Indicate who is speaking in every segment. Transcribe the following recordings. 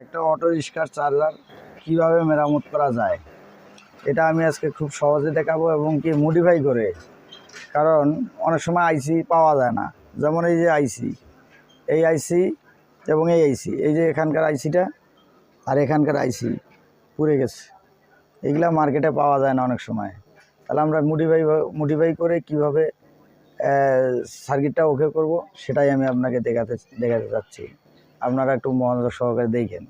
Speaker 1: একটা অটো রিক্সার চার্জার কিভাবে মেরামত করা যায় এটা আমি আজকে খুব সহজে দেখাবো এবং কি মডিফাই করে। কারণ অনেক সময় আইসি পাওয়া যায় না, যেমন এই যে আইসি, এই আইসি এবং এই আইসি, এই যে এখানকার আইসিটা আর এখানকার আইসি পুড়ে গেছে, এগুলা মার্কেটে পাওয়া যায় না অনেক সময়। তাহলে আমরা মডিফাই করে কিভাবে সার্কিটটা ওকে করব সেটাই আমি আপনাকে দেখাতে চাচ্ছি। আপনারা একটু মনোযোগ সহকারে দেখেন।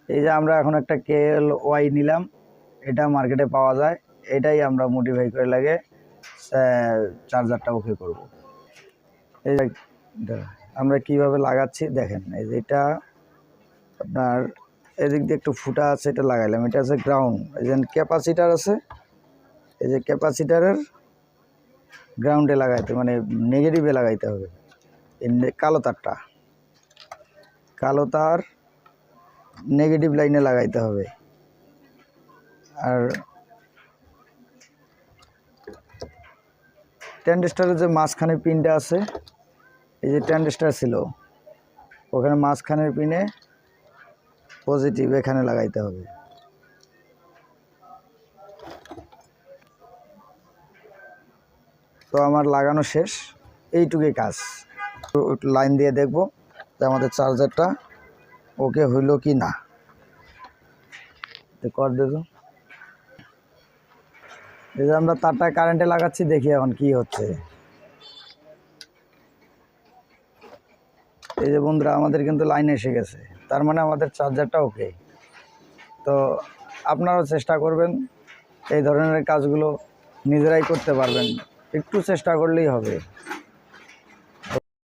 Speaker 1: এই যে আমরা এখন একটা KLY নিলাম, এটা মার্কেটে পাওয়া যায়, এটাই আমরা মডিফাই করে লাগে চার্জারটা ওকে করব। এই যে আমরা কিভাবে লাগাচ্ছি দেখেন। এই যে এটা আপনার এদিক দিয়ে একটু ফুটা আছে, এটা লাগাইলাম। এটা আছে গ্রাউন্ড, এই যে ক্যাপাসিটার আছে, এই যে ক্যাপাসিটারের গ্রাউন্ডে লাগাইতে মানে নেগেটিভে লাগাইতে হবে। এই কালো তারটা, কালো তার নেগেটিভ লাইনে লাগাইতে হবে। আর ট্রানজিস্টরের যে মাঝখানে পিনটা আছে, এই যে ট্রানজিস্টর ছিল ওখানে মাঝখানের পিনে পজিটিভ এখানে লাগাইতে হবে। তো আমার লাগানো শেষ, এইটুকুই কাজ। লাইন দিয়ে দেখব যে আমাদের চার্জারটা ওকে হইল কি না। কর দেবো, এই যে আমরা তারটা কারেন্টে লাগাচ্ছি, দেখি এখন কি হচ্ছে। এই যে বন্ধুরা আমাদের কিন্তু লাইন এসে গেছে, তার মানে আমাদের চার্জারটা ওকে। তো আপনারাও চেষ্টা করবেন, এই ধরনের কাজগুলো নিজেরাই করতে পারবেন, একটু চেষ্টা করলেই হবে।